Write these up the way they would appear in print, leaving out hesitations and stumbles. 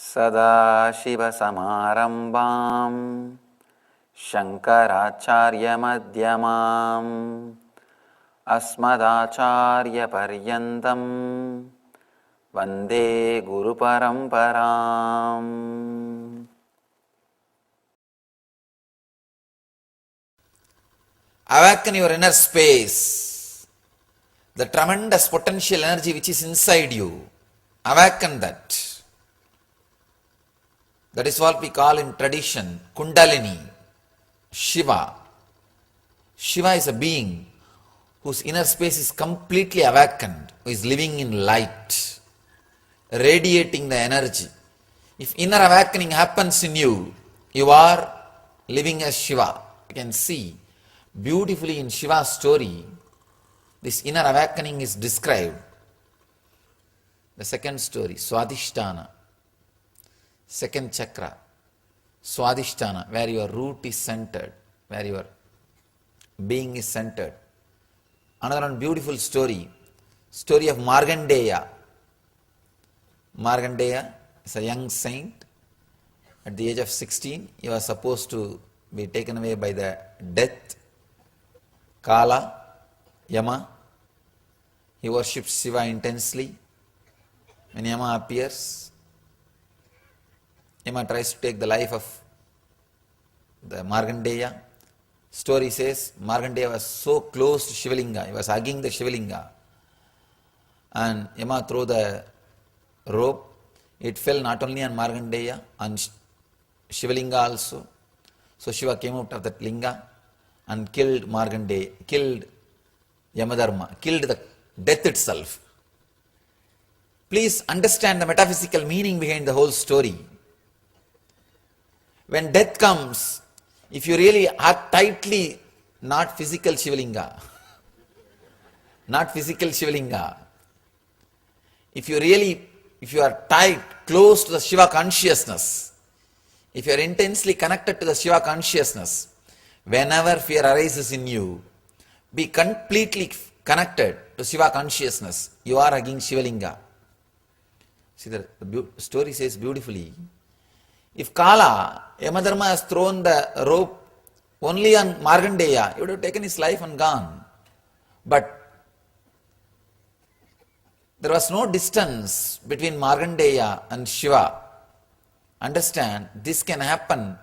सदाशिवसमारम्भां शङ्कराचार्यमध्यमाम् अस्मदाचार्यपर्यन्तं वन्दे गुरुपरम्पराम्. Awaken your inner space, the tremendous potential energy which is inside you. Awaken that. That is what we call in tradition Kundalini, Shiva. Shiva is a being whose inner space is completely awakened, who is living in light, radiating the energy. If inner awakening happens in you, you are living as Shiva. You can see beautifully in Shiva's story, this inner awakening is described. The second story, Swadhisthana, second chakra, Swadhisthana, where your root is centered, where your being is centered. Another one beautiful story of Markandeya. Markandeya is a young saint. At the age of 16, he was supposed to be taken away by the death. Kala, Yama, he worships Shiva intensely. When Yama appears, Yama tries to take the life of the Markandeya. Story says Markandeya was so close to Shivalinga, he was hugging the Shivalinga. And Yama threw the rope. It fell not only on Markandeya, on Shivalinga also. So Shiva came out of that linga and killed Markandeya, killed Yamadharma, killed the death itself. Please understand the metaphysical meaning behind the whole story. When death comes, if you really are tightly, not physical Shivalinga, if you are tight, close to the Shiva consciousness, if you are intensely connected to the Shiva consciousness, whenever fear arises in you, be completely connected to Shiva consciousness. You are hugging Shivalinga. See, the story says beautifully, if Kala, Yamadharma has thrown the rope only on Markandeya, he would have taken his life and gone. But there was no distance between Markandeya and Shiva. Understand, this can happen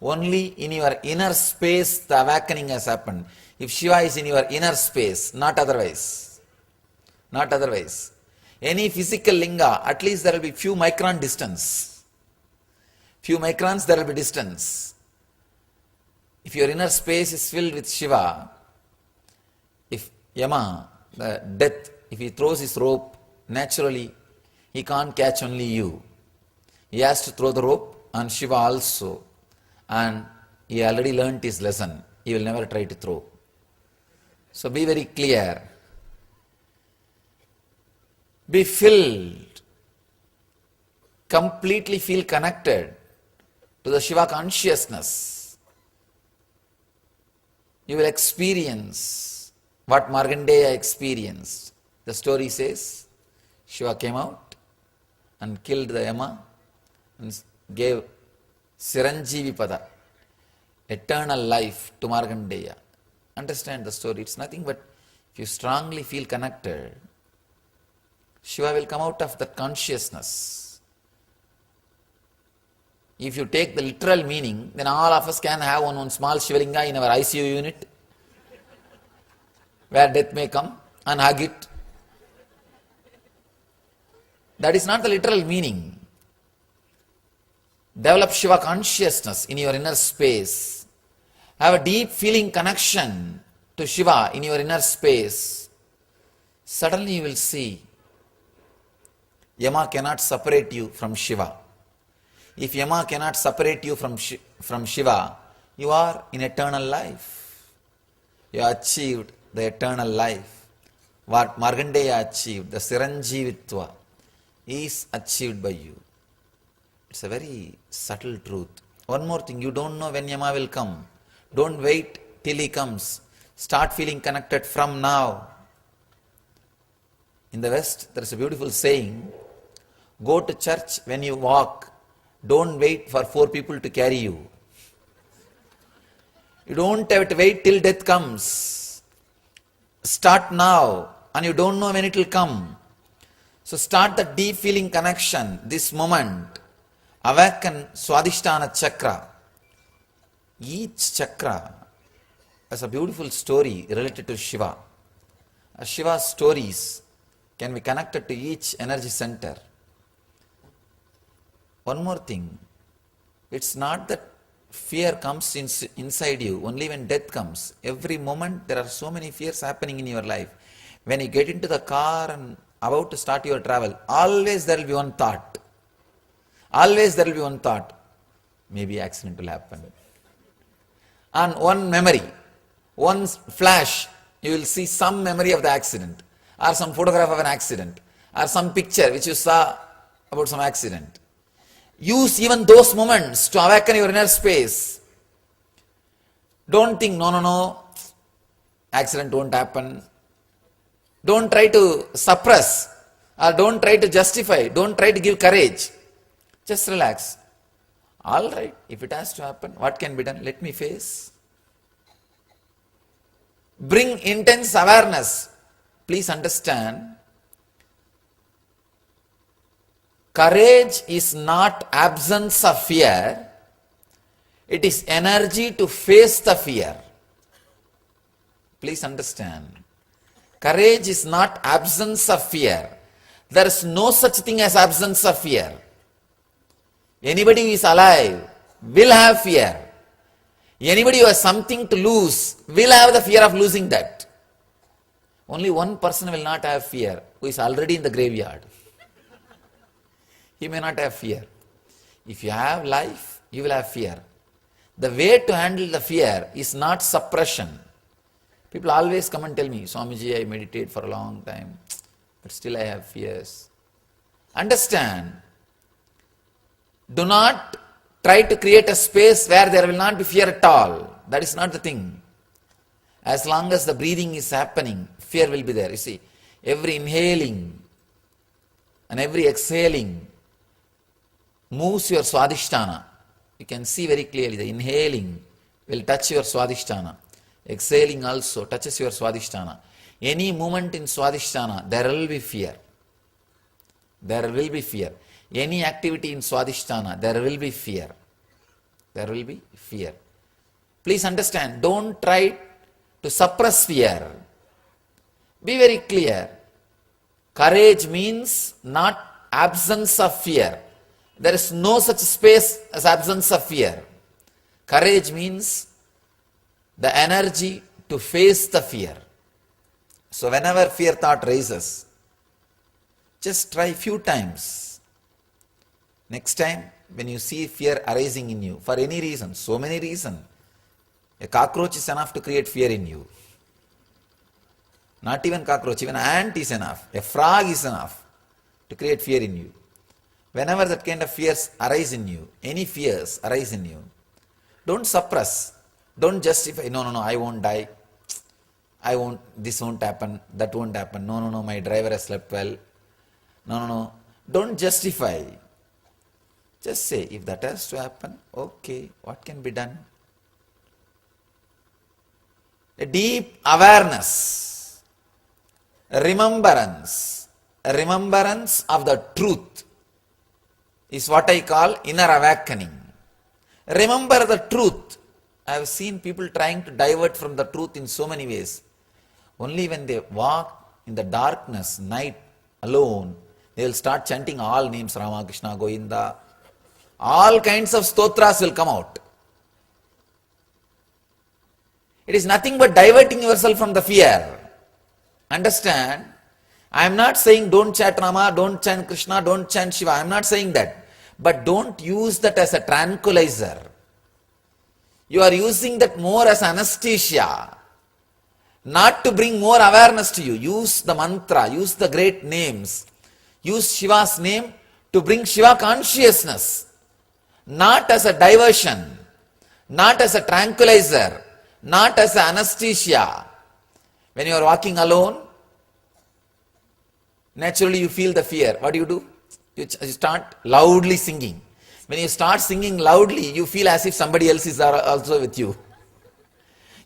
only in your inner space. The awakening has happened. If Shiva is in your inner space, not otherwise. Not otherwise. Any physical linga, at least there will be few micron distance. Few microns there will be distance. If your inner space is filled with Shiva, if Yama, the death, if he throws his rope, naturally he can't catch only you. He has to throw the rope on Shiva also. And he already learnt his lesson. He will never try to throw. So be very clear. Be filled. Completely feel connected to the Shiva consciousness. You will experience what Markandeya experienced. The story says, Shiva came out and killed the Yama and gave Siranjeevi Pada, eternal life to Markandeya. Understand the story. It's nothing but if you strongly feel connected, Shiva will come out of that consciousness. If you take the literal meaning, then all of us can have one small Shivalinga in our ICU unit, where death may come, and hug it. That is not the literal meaning. Develop Shiva consciousness in your inner space. Have a deep feeling connection to Shiva in your inner space. Suddenly you will see Yama cannot separate you from Shiva. If Yama cannot separate you from Shiva, you are in eternal life. You have achieved the eternal life. What Markandeya achieved, the Siranjeevitva, is achieved by you. It's a very subtle truth. One more thing, you don't know when Yama will come. Don't wait till he comes. Start feeling connected from now. In the West, there is a beautiful saying, go to church when you walk, Don't wait for 4 people to carry you. You don't have to wait till death comes. Start now, and you don't know when it will come. So start the deep feeling connection this moment. Awaken Swadhisthana chakra. Each chakra has a beautiful story related to Shiva. Shiva's stories can be connected to each energy center. One more thing, it's not that fear comes inside you only when death comes. Every moment there are so many fears happening in your life. When you get into the car and about to start your travel, always there will be one thought. Always there will be one thought. Maybe accident will happen. And one memory, one flash, you will see some memory of the accident, or some photograph of an accident, or some picture which you saw about some accident. Use even those moments to awaken your inner space. Don't think, no, accident won't happen. Don't try to suppress, or don't try to justify, don't try to give courage. Just relax. All right, if it has to happen, what can be done? Let me face. Bring intense awareness. Please understand, courage is not absence of fear. It is energy to face the fear. Please understand. Courage is not absence of fear. There is no such thing as absence of fear. Anybody who is alive will have fear. Anybody who has something to lose will have the fear of losing that. Only one person will not have fear, who is already in the graveyard. He may not have fear. If you have life, you will have fear. The way to handle the fear is not suppression. People always come and tell me, Swamiji, I meditate for a long time, but still I have fears. Understand, do not try to create a space where there will not be fear at all. That is not the thing. As long as the breathing is happening, fear will be there. You see, every inhaling and every exhaling moves your Swadhisthana. You can see very clearly the inhaling will touch your Swadhisthana. Exhaling also touches your Swadhisthana. Any movement in Swadhisthana, there will be fear. There will be fear. Any activity in Swadhisthana, there will be fear. There will be fear. Please understand, don't try to suppress fear. Be very clear. Courage means not absence of fear. There is no such space as absence of fear. Courage means the energy to face the fear. So whenever fear thought rises, just try few times. Next time, when you see fear arising in you, for any reason, so many reasons, a cockroach is enough to create fear in you. Not even cockroach, even ant is enough. A frog is enough to create fear in you. Whenever that kind of fears arise in you, any fears arise in you, don't suppress. Don't justify, no, I won't die. This won't happen, that won't happen. No, my driver has slept well. No. Don't justify. Just say, if that has to happen, okay, what can be done? A deep awareness, remembrance of the truth is what I call inner awakening. Remember the truth. I have seen people trying to divert from the truth in so many ways. Only when they walk in the darkness, night, alone, they will start chanting all names, Rama, Krishna, Govinda. All kinds of stotras will come out. It is nothing but diverting yourself from the fear. Understand? I am not saying don't chant Rama, don't chant Krishna, don't chant Shiva. I am not saying that. But don't use that as a tranquilizer. You are using that more as anesthesia. Not to bring more awareness to you. Use the mantra, use the great names. Use Shiva's name to bring Shiva consciousness. Not as a diversion, not as a tranquilizer, not as an anesthesia. When you are walking alone, naturally you feel the fear. What do? You start loudly singing. When you start singing loudly, you feel as if somebody else is also with you.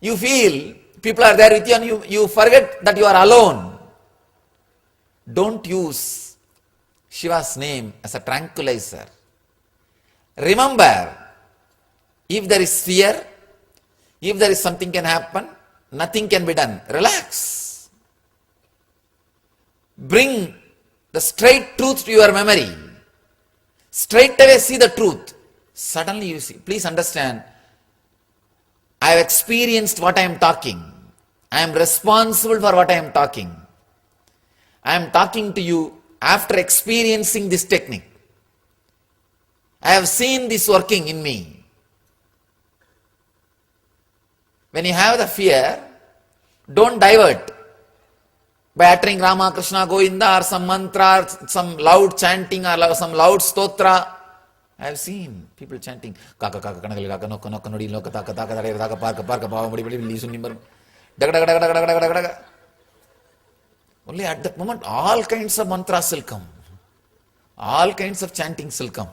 You feel people are there with you and you forget that you are alone. Don't use Shiva's name as a tranquilizer. Remember, if there is fear, if there is something can happen, nothing can be done. Relax. Bring the straight truth to your memory. Straight away see the truth. Suddenly you see. Please understand, I have experienced what I am talking. I am responsible for what I am talking. I am talking to you after experiencing this technique. I have seen this working in me. When you have the fear, don't divert by uttering Rama, Krishna, Govinda or some mantra, or some loud chanting or some loud stotra. I have seen people chanting Kaka Kaka Kanakali Kaka Nokka Nokka Nodi Nokka Taka Taka Taka Parka Parka Pava Mudi Mudi Lisu Nimber Daga Daga Daga Daga Daga Daga Daga. Only at that moment all kinds of mantras will come. All kinds of chantings will come.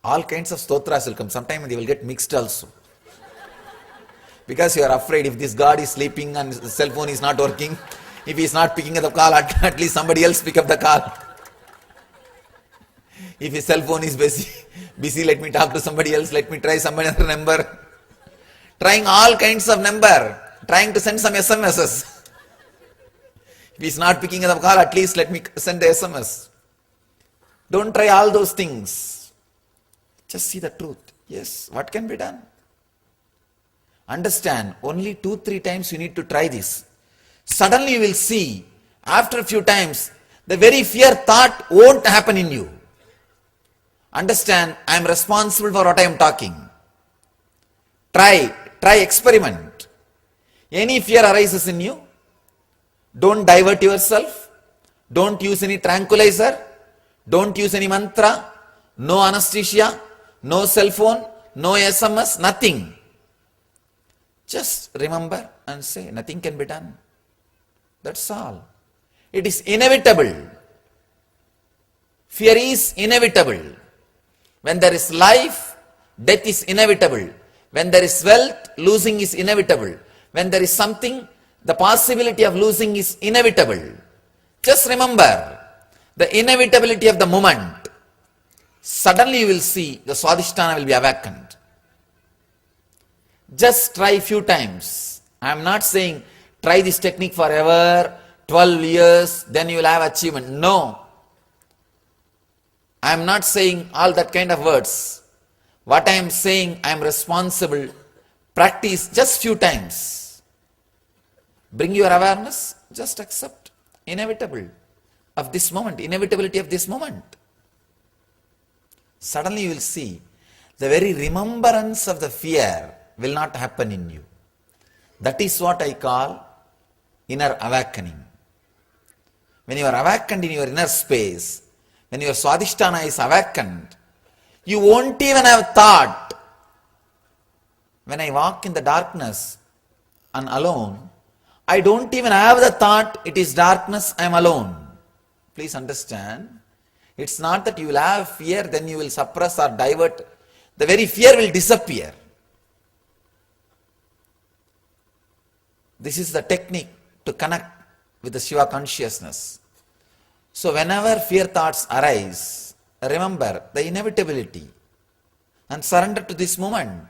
All kinds of stotras will come. Sometimes they will get mixed also. Because you are afraid if this God is sleeping and the cell phone is not working, if he is not picking up the call, at least somebody else pick up the call. If his cell phone is busy, let me talk to somebody else, let me try some other number. Trying all kinds of number, trying to send some SMSs. If he is not picking up the call, at least let me send the SMS. Don't try all those things. Just see the truth. Yes, what can be done? Understand, only 2-3 times you need to try this. Suddenly you will see, after a few times, the very fear thought won't happen in you. Understand, I am responsible for what I am talking. Try experiment. Any fear arises in you, don't divert yourself, don't use any tranquilizer, don't use any mantra, no anesthesia, no cell phone, no SMS, nothing. Just remember and say, nothing can be done. That's all. It is inevitable. Fear is inevitable. When there is life, death is inevitable. When there is wealth, losing is inevitable. When there is something, the possibility of losing is inevitable. Just remember the inevitability of the moment. Suddenly you will see the Swadhisthana will be awakened. Just try few times. I am not saying try this technique forever, 12 years, then you will have achievement. No. I am not saying all that kind of words. What I am saying, I am responsible. Practice just few times. Bring your awareness, just accept inevitable of this moment, inevitability of this moment. Suddenly you will see the very remembrance of the fear will not happen in you. That is what I call inner awakening. When you are awakened in your inner space, when your Swadhisthana is awakened, you won't even have thought. When I walk in the darkness and alone, I don't even have the thought it is darkness, I am alone. Please understand, it's not that you will have fear, then you will suppress or divert. The very fear will disappear. This is the technique to connect with the Shiva consciousness. So whenever fear thoughts arise, remember the inevitability and surrender to this moment.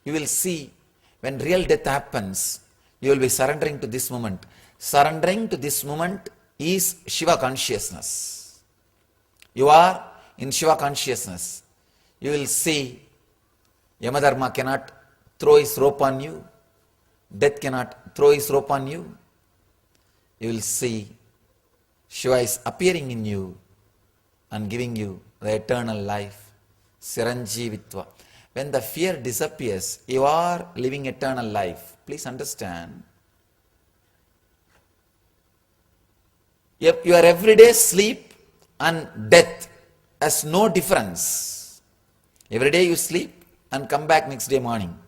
You will see when real death happens, you will be surrendering to this moment. Surrendering to this moment is Shiva consciousness. You are in Shiva consciousness. You will see Yamadharma cannot throw his rope on you. Death cannot throw his rope on you. You will see Shiva is appearing in you and giving you the eternal life. Siranjivitva. When the fear disappears, you are living eternal life. Please understand. Your everyday sleep and death has no difference. Every day you sleep and come back next day morning.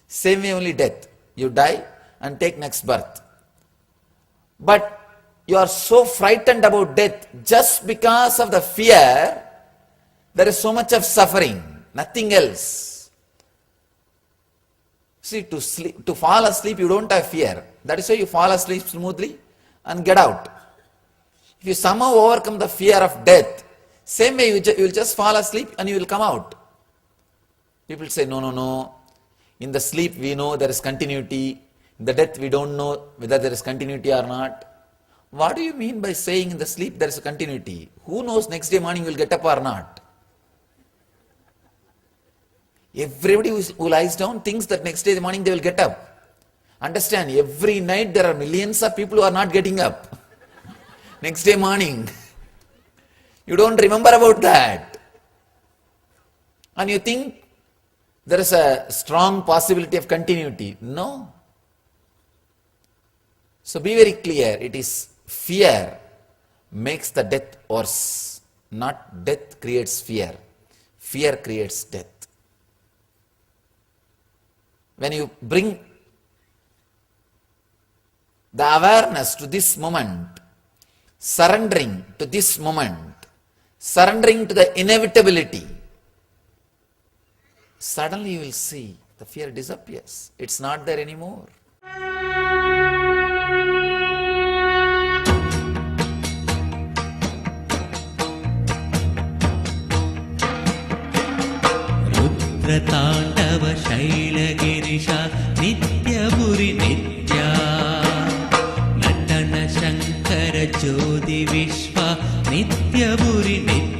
Same way only death. You die and take next birth. But you are so frightened about death just because of the fear there is so much of suffering, nothing else. See, to fall asleep, you don't have fear. That is why you fall asleep smoothly and get out. If you somehow overcome the fear of death, same way you will just fall asleep and you will come out. People say, no. In the sleep we know there is continuity. In the death we don't know whether there is continuity or not. What do you mean by saying in the sleep there is a continuity? Who knows next day morning you will get up or not? Everybody who lies down thinks that next day morning they will get up. Understand, every night there are millions of people who are not getting up. Next day morning. You don't remember about that. And you think there is a strong possibility of continuity. No. So be very clear, it is fear makes the death worse. Not death creates fear. Fear creates death. When you bring the awareness to this moment, surrendering to this moment, surrendering to the inevitability, suddenly you will see the fear disappears. It's not there anymore. ताण्डव शैलगिरिशा नित्यपुरि नित्या नटन शङ्कर ज्योति विश्वा नित्यपुरि नित्या